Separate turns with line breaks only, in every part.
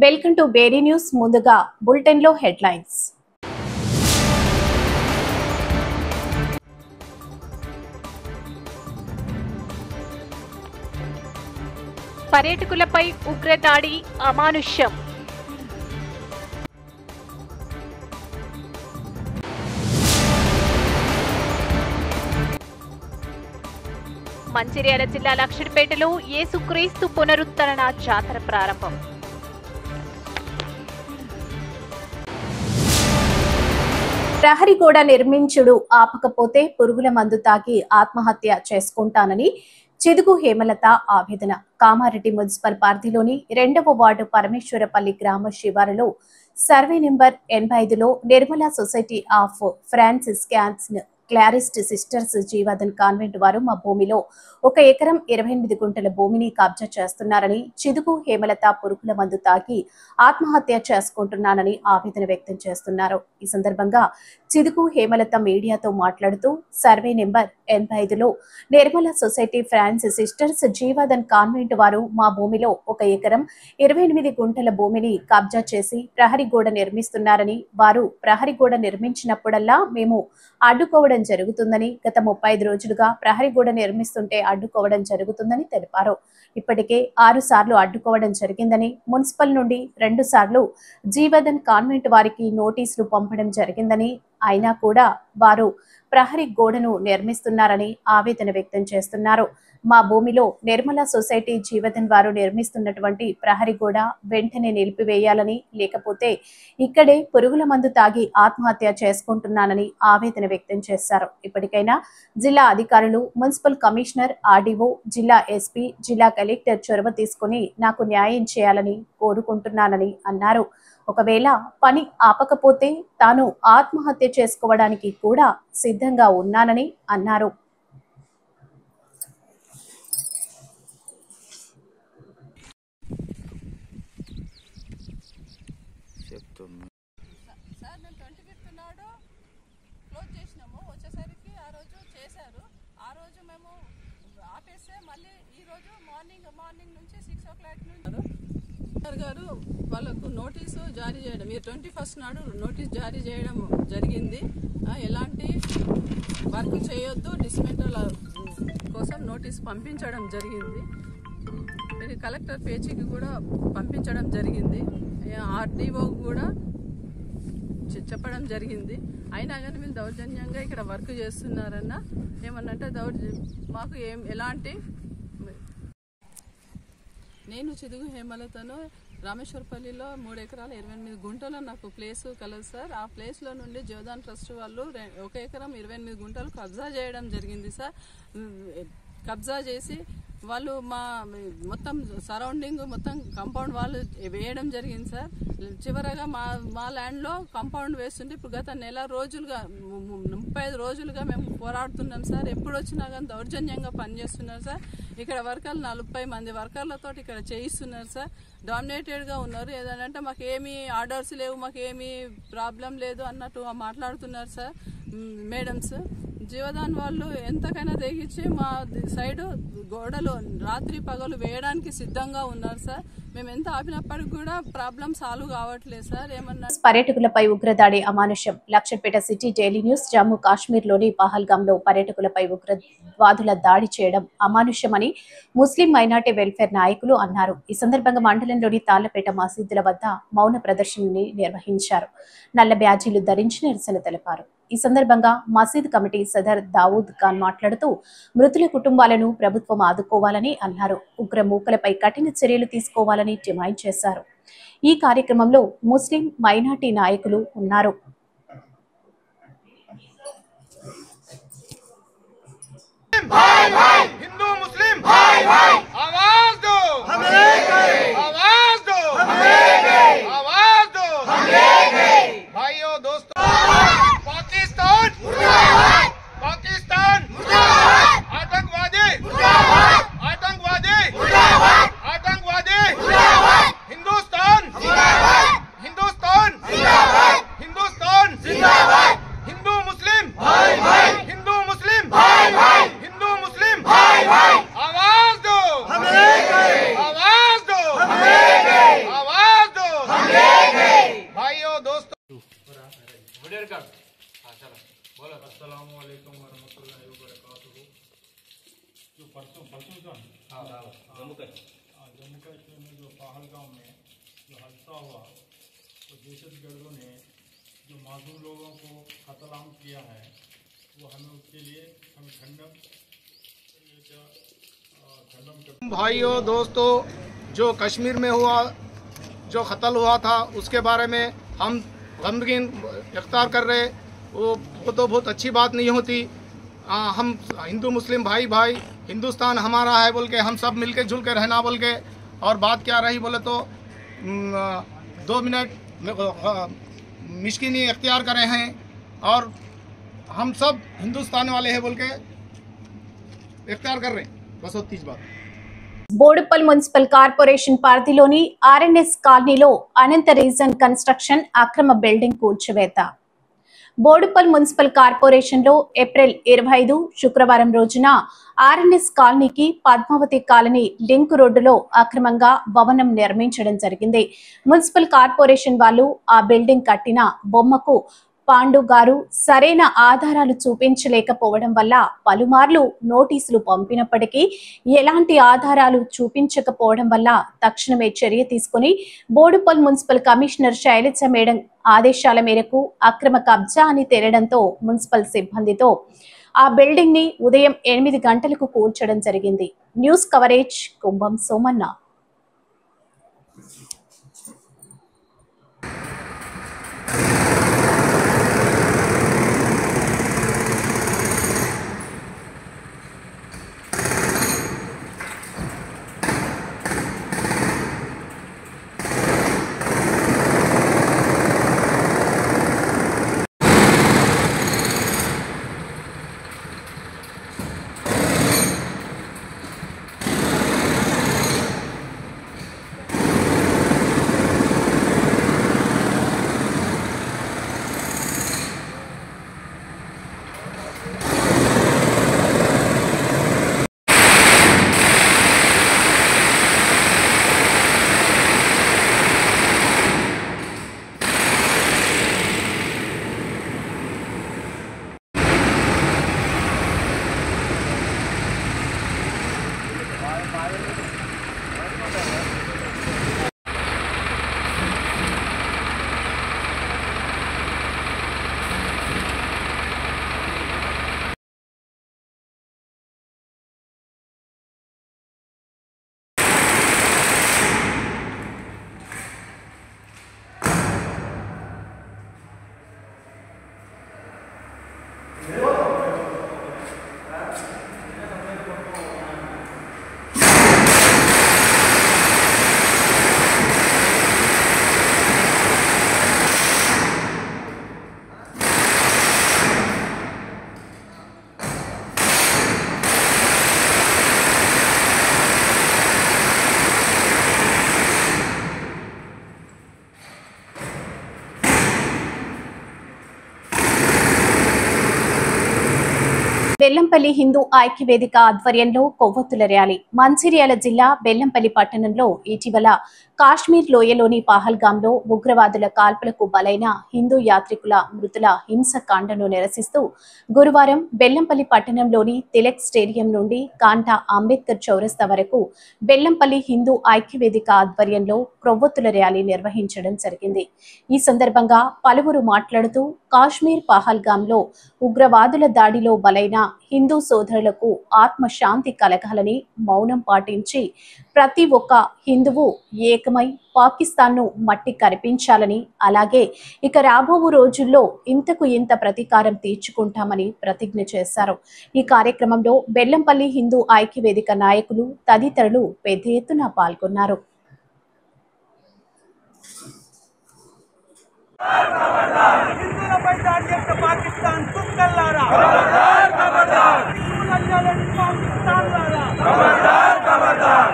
Welcome to బేరీ news. ముందుగా bulletin లో హెడ్లైన్స్.
పర్యాటకులపై ఉగ్రదాడి అమానుష్యం. మంచిర్యాల జిల్లా లక్షడిపేటలో యేసుక్రీస్తు పునరుద్ధరణ జాతర ప్రారంభం.
ప్రహరీ గోడ నిర్మించుడు ఆపకపోతే పురుగుల మందు తాగి ఆత్మహత్య చేసుకుంటానని చిదుగు హేమలత ఆవేదన. కామారెడ్డి మున్సిపల్ పరిధిలోని 2వ వార్డు పరమేశ్వరపల్లి గ్రామ శివారులో సర్వే నెంబర్ 85లో Nirmala society of Franciscans Clarist sisters Jeevadan convent వారు మా భూమిలో 1 ఎకరం 28 గుంటల భూమిని కబ్జా చేస్తున్నారని, చిదుగు హేమలత పురుగుల మందు తాగి ఆత్మహత్య చేసుకుంటున్నానని ఆవేదన వ్యక్తం చేస్తున్నారు. ఈ సందర్భంగా చిదుగు హేమలత మీడియాతో మాట్లాడుతూ సర్వే నెంబర్ 85లో Nirmala society France sisters Jeevadan convent వారు మా భూమిలో 1 ఎకరం 28 గుంటల భూమిని కబ్జా చేసి ప్రహరీ గోడ నిర్మిస్తున్నారని, వారు ప్రహరీ గోడ నిర్మించినప్పుడల్లా మేము అడ్డుకోవడం జరుగుతుందని, గత 35 రోజులుగా ప్రహరీ గోడ నిర్మిస్తుంటే అడ్డుకోవడం జరుగుతుందని తెలిపారు. ఇప్పటికే 6 సార్లు అడ్డుకోవడం జరిగిందని, మున్సిపల్ నుండి 2 సార్లు జీవదన్ కాన్వెంట్ వారికి నోటీసులు పంపడం జరిగిందని, అయినా కూడా వారు ప్రహరీ గోడను నిర్మిస్తున్నారని ఆవేదన వ్యక్తం చేస్తున్నారు. మా భూమిలో నిర్మలా సొసైటీ జీవదన్ వారు నిర్మిస్తున్నటువంటి ప్రహరీ గోడ వెంటనే నిలిపివేయాలని, లేకపోతే ఇక్కడే పురుగుల మందు తాగి ఆత్మహత్య చేసుకుంటున్నానని ఆవేదన వ్యక్తం చేశారు. ఇప్పటికైనా జిల్లా అధికారులు, మున్సిపల్ కమిషనర్, ఆర్డీఓ, జిల్లా ఎస్పీ, జిల్లా కలెక్టర్ చొరవ తీసుకుని నాకు న్యాయం చేయాలని కోరుకుంటున్నానని అన్నారు. ఒకవేళ పని ఆపకపోతే తాను ఆత్మహత్య చేసుకోవడానికి కూడా సిద్ధంగా ఉన్నానని అన్నారు.
సార్ మేము 25th నాడు క్లోజ్ చేసినాము. వచ్చేసరికి ఆ రోజు చేశారు. ఆ రోజు మేము ఆపేస్తే మళ్ళీ ఈ రోజు మార్నింగ్ నుంచి 6 o'clock నుంచి గారు వాళ్ళకు నోటీసు జారీ చేయడం, మీరు 21st నాడు నోటీస్ జారీ చేయడం జరిగింది. ఎలాంటి వర్క్ చేయొద్దు, డిస్మెంటల్ కోసం నోటీస్ పంపించడం జరిగింది. ఇది కలెక్టర్ పేజీకి కూడా పంపించడం జరిగింది. ఆర్డీఓ కూడా చెప్పడం జరిగింది. అయినా కానీ వీళ్ళు దౌర్జన్యంగా ఇక్కడ వర్క్ చేస్తున్నారన్న ఏమన్నంటే మాకు ఎలాంటి నేను చిదుగు హేమలతను రామేశ్వరపల్లిలో 3 ఎకరాల 28 గుంటలు నాకు ప్లేస్ కలదు సార్. ఆ ప్లేస్లో నుండి జీవదాన్ ట్రస్ట్ వాళ్ళు 1 ఎకరం 28 గుంటలు కబ్జా చేయడం జరిగింది సార్. కబ్జా చేసి వాళ్ళు మా మొత్తం సరౌండింగ్ మొత్తం కాంపౌండ్ వాళ్ళు వేయడం జరిగింది సార్. చివరగా మా ల్యాండ్లో కాంపౌండ్ వేస్తుంటే ఇప్పుడు గత నెల రోజులుగా 35 రోజులుగా మేము పోరాడుతున్నాం సార్. ఎప్పుడు వచ్చినా కానీ దౌర్జన్యంగా పనిచేస్తున్నారు సార్. ఇక్కడ వర్కర్లు 40 మంది వర్కర్లతో ఇక్కడ చేయిస్తున్నారు సార్. డామినేటెడ్గా ఉన్నారు. ఏదంటే మాకు ఏమీ ఆర్డర్స్ లేవు, మాకు ఏమీ ప్రాబ్లం లేదు అన్నట్టు మాట్లాడుతున్నారు సార్ మేడమ్స్. జీవదాన్ వాళ్ళు ఎంతకైనా తెగించి మా సైడ్ గోడలు రాత్రి పగలు వేయడానికి సిద్ధంగా ఉన్నారు సార్. మేము ఎంత ఆపినప్పటికి కూడా ప్రాబ్లం సాల్వ్ కావట్లేదు సార్. ఏమన్నా
పర్యాటకులపై ఉగ్రదాడి అమానుష్యం. Lakshapeta city daily news. Jammu కాశ్మీర్లోని పహల్గాంలో పర్యాటకులపై ఉగ్రవాదుల దాడి చేయడం అమానుష్యమని ముస్లిం మైనార్టీ వెల్ఫేర్ నాయకులు అన్నారు. ఈ సందర్భంగా మండలంలోని తాళ్లపేట మసీదుల వద్ద మౌన ప్రదర్శనని నిర్వహించారు. నల్ల బ్యాజీలు ధరించి నిరసన తెలిపారు. ఈ సందర్భంగా మసీద్ కమిటీ సదర్ దావూద్ ఖాన్ మాట్లాడుతూ మృతుల కుటుంబాలను ప్రభుత్వం ఆదుకోవాలని అన్నారు. ఉగ్ర మూకలపై కఠిన చర్యలు తీసుకోవాలని డిమాండ్ చేశారు. ఈ కార్యక్రమంలో ముస్లిం మైనార్టీ నాయకులు ఉన్నారు.
हिंदू मुस्लिम भाई भाई आवाज दो हम एक हैं, आवाज दो हम एक हैं, आवाज दो हम एक हैं। भाइयों दोस्तों, पाकिस्तान मुर्दाबाद, पाकिस्तान मुर्दाबाद, आतंकवादी मुर्दाबाद, आतंकवादी मुर्दाबाद, आतंकवादी मुर्दाबाद, हिंदुस्तान जिंदाबाद, हिंदुस्तान जिंदाबाद, हिंदुस्तान
अस्सलाम वालेकुम वरहमतुल्लाहि वबरकातुहू। जो परसों जम्मू कश्मीर में जो पहलगाम में जो हादसा हुआ, तो दहशतगर्दों ने जो मासूम लोगों को कत्लेआम किया है, वो हमें उसके लिए हम खंडन करते।
भाइयों दोस्तों, जो कश्मीर में हुआ, जो कत्ल हुआ था, उसके बारे में हम गमगीन इख्तियार कर रहे। वो तो बहुत अच्छी बात नहीं होती। हम हिंदू मुस्लिम भाई भाई, हिंदुस्तान हमारा है बोल के हम सब मिलके जुल के रहना बोल के। और बात क्या रही बोले तो 2 मिनट मिशकिनी इख्तियार करे हैं और हम सब हिंदुस्तान वाले हैं बोल के इख्तियार कर रहे हैं। बस वो 30 बात।
బోడుపల్ మున్సిపల్ కార్పొరేషన్ పరిధిలోని ఆర్ఎన్ఎస్ కాలనీలో అనంత రీజన్ కన్స్ట్రక్షన్ అక్రమ బిల్డింగ్ కూల్చివేత. బోడుపల్ మున్సిపల్ కార్పొరేషన్లో ఏప్రిల్ 25 శుక్రవారం రోజున ఆర్ఎన్ఎస్ కాలనీకి పద్మావతి కాలనీ లింక్ రోడ్డులో అక్రమంగా భవనం నిర్మించడం జరిగింది. మున్సిపల్ కార్పొరేషన్ వాళ్ళు ఆ బిల్డింగ్ కట్టిన బొమ్మకు పాండు గారు సరైన ఆధారాలు చూపించలేకపోవడం వల్ల పలుమార్లు నోటీసులు పంపినప్పటికీ ఎలాంటి ఆధారాలు చూపించకపోవడం వల్ల తక్షణమే చర్య తీసుకుని Boduppal municipal commissioner Shailaja madam ఆదేశాల మేరకు అక్రమ కబ్జా అని తేలడంతో మున్సిపల్ సిబ్బందితో ఆ బిల్డింగ్ ని ఉదయం 8 గంటలకు కూల్చడం జరిగింది. న్యూస్ కవరేజ్ కుంభం సోమన్న. బెల్లంపల్లి హిందూ ఐక్యవేదిక ఆధ్వర్యంలో కొవ్వొత్తుల ర్యాలీ. మంచిర్యాల జిల్లా బెల్లంపల్లి పట్టణంలో ఇటీవల కాశ్మీర్ లోయలోని పహల్గాంలో ఉగ్రవాదుల కాల్పులకు బలైన హిందూ యాత్రికుల మృతుల హింసకాండను నిరసిస్తూ గురువారం బెల్లంపల్లి పట్టణంలోని తిలక్ స్టేడియం నుండి కాంటా అంబేద్కర్ చౌరస్తా వరకు బెల్లంపల్లి హిందూ ఐక్యవేదిక ఆధ్వర్యంలో కొవ్వొత్తుల ర్యాలీ నిర్వహించడం జరిగింది. ఈ సందర్భంగా పలువురు మాట్లాడుతూ కాశ్మీర్ పహల్గాంలో ఉగ్రవాదుల దాడిలో బలైన హిందూ సోదరులకు ఆత్మశాంతి కలగాలని మౌనం పాటించి ప్రతి ఒక్క హిందువు ఏకమై పాకిస్తాన్ను మట్టి కరిపించాలని, అలాగే ఇక రాబో రోజుల్లో ఇంతకు ఇంత ప్రతీకారం తీర్చుకుంటామని ప్రతిజ్ఞ చేశారు. ఈ కార్యక్రమంలో బెల్లంపల్లి హిందూ ఐక్యవేదిక నాయకులు తదితరులు పెద్ద ఎత్తున పాల్గొన్నారు.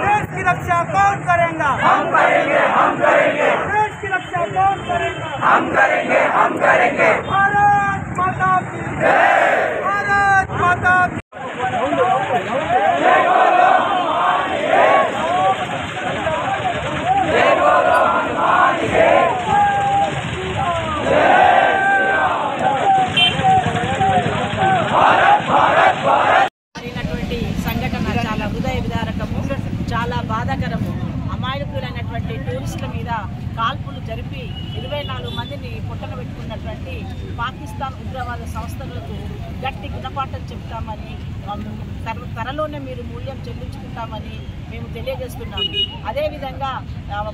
देश की रक्षा कौन करेगा? हम करेंगे, हम करेंगे। देश की रक्षा कौन करेगा? हम करेंगे, हम करेंगे। भारत माता की जय, भारत माता की
మీద కాల్పులు జరిపి 24 మందిని పొట్టన పెట్టుకున్నటువంటి పాకిస్తాన్ ఉగ్రవాద సంస్థలకు గట్టి గుణపాఠం చెప్తామని, త్వరలోనే మీరు మూల్యం చెల్లించుకుంటామని మేము తెలియజేస్తున్నాము. అదేవిధంగా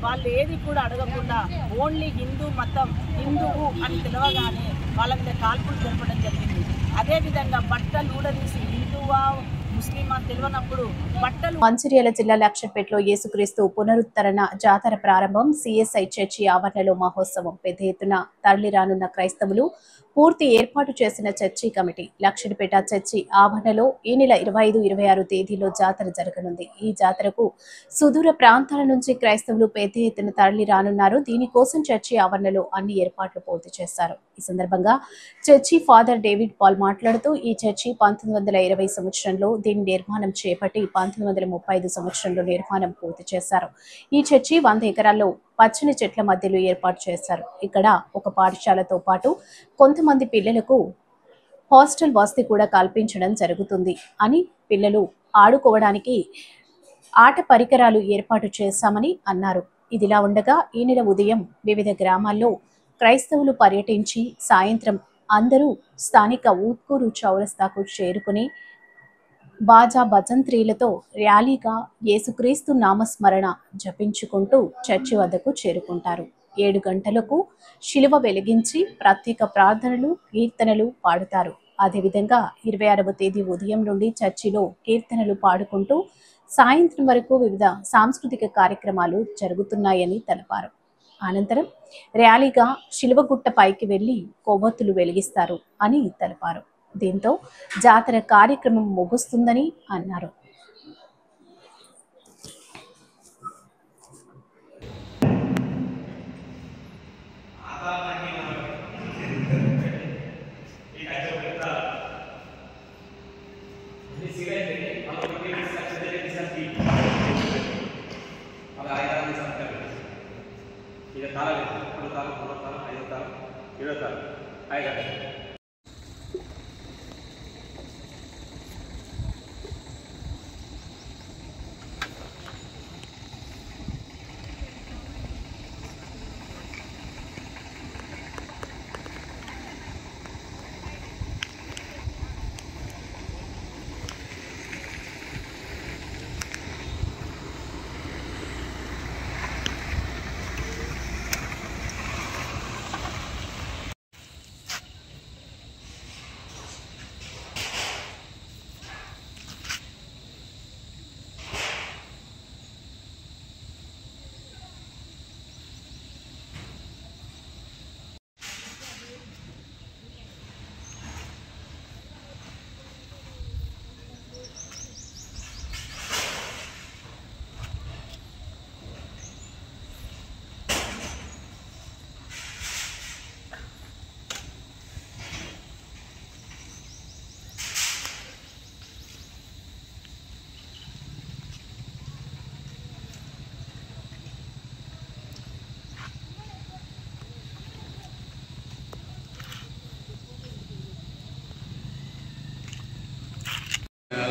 వాళ్ళు ఏది కూడా అడగకుండా ఓన్లీ హిందూ మతం, హిందువు అని తెలవగానే వాళ్ళ మీద కాల్పులు జరపడం జరిగింది. అదేవిధంగా బట్టలు ఊడదీసి హిందువా ముస్లిమా తెలియనప్పుడు బట్టలు.
మంచిర్యాల జిల్లా లక్షపేటలో యేసుక్రీస్తు పునరుద్ధరణ జాతర ప్రారంభం. సిఎస్ఐ చర్చి ఆవరణలో మహోత్సవం. పెద్ద ఎత్తున తరలి రానున్న క్రైస్తవులు. పూర్తి ఏర్పాటు చేసిన చర్చి కమిటీ. లక్షపేట చర్చి ఆవరణలో ఈ నెల 25, 26 తేదీలో జాతర జరగనుంది. ఈ జాతరకు సుదూర ప్రాంతాల నుంచి క్రైస్తవులు పెద్ద ఎత్తున తరలి రానున్నారు. దీనికోసం చర్చి ఆవరణలో అన్ని ఏర్పాట్లు పూర్తి చేశారు. ఈ సందర్భంగా చర్చి ఫాదర్ డేవిడ్ పాల్ మాట్లాడుతూ ఈ చర్చి 1920 సంవత్సరంలో దీని నిర్మాణం చేపట్టి 1935 సంవత్సరంలో నిర్మాణం పూర్తి చేశారు. ఈ చర్చి 100 ఎకరాల్లో పచ్చని చెట్ల మధ్యలో ఏర్పాటు చేశారు. ఇక్కడ ఒక పాఠశాలతో పాటు కొంతమంది పిల్లలకు హాస్టల్ వసతి కూడా కల్పించడం జరుగుతుంది అని, పిల్లలు ఆడుకోవడానికి ఆట పరికరాలు ఏర్పాటు చేశామని అన్నారు. ఇదిలా ఉండగా ఈ నెల ఉదయం వివిధ గ్రామాల్లో క్రైస్తవులు పర్యటించి సాయంత్రం అందరూ స్థానిక ఊత్కూరు చౌరస్తాకు చేరుకుని బాజా భజంత్రీలతో ర్యాలీగా యేసుక్రీస్తు నామస్మరణ జపించుకుంటూ చర్చి వద్దకు చేరుకుంటారు. 7 గంటలకు శిలువ వెలిగించి ప్రత్యేక ప్రార్థనలు, కీర్తనలు పాడుతారు. అదేవిధంగా 26వ తేదీ ఉదయం నుండి చర్చిలో కీర్తనలు పాడుకుంటూ సాయంత్రం వరకు వివిధ సాంస్కృతిక కార్యక్రమాలు జరుగుతున్నాయని తెలిపారు. అనంతరం ర్యాలీగా శిలువగుట్ట పైకి వెళ్లి కొవ్వొత్తులు వెలిగిస్తారు అని తెలిపారు. దీంతో జాతర కార్యక్రమం ముగుస్తుందని అన్నారు.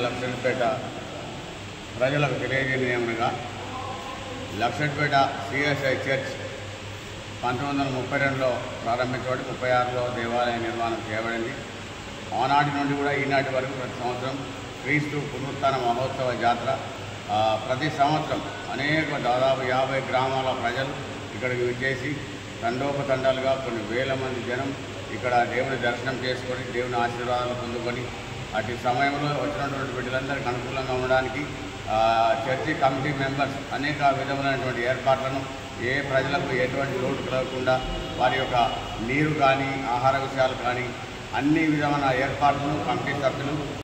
లక్షపేట ప్రజలకు తెలియజేయమనగా లక్షపేట సిఎస్ఐ చర్చ్ 1932లో ప్రారంభించబడి 36లో దేవాలయ నిర్మాణం చేయబడింది. ఆనాటి నుండి కూడా ఈనాటి వరకు ప్రతి సంవత్సరం క్రీస్తు పునరుత్థాన మహోత్సవ జాతర ప్రతి సంవత్సరం అనేక దాదాపు 50 గ్రామాల ప్రజలు ఇక్కడికి విచ్చేసి తండోపతండాలుగా కొన్ని వేల మంది జనం ఇక్కడ దేవుని దర్శనం చేసుకొని దేవుని ఆశీర్వాదాలు పొందుకొని అటు సమయంలో వచ్చినటువంటి బిడ్డలందరికీ అనుకూలంగా ఉండడానికి చర్చి కమిటీ మెంబర్స్ అనేక విధములైనటువంటి ఏర్పాట్లను ఏ ప్రజలకు ఎటువంటి లోటు కలగకుండా వారి యొక్క నీరు కానీ ఆహార విషయాలు కానీ అన్ని విధమైన ఏర్పాట్లను కమిటీ సభ్యులు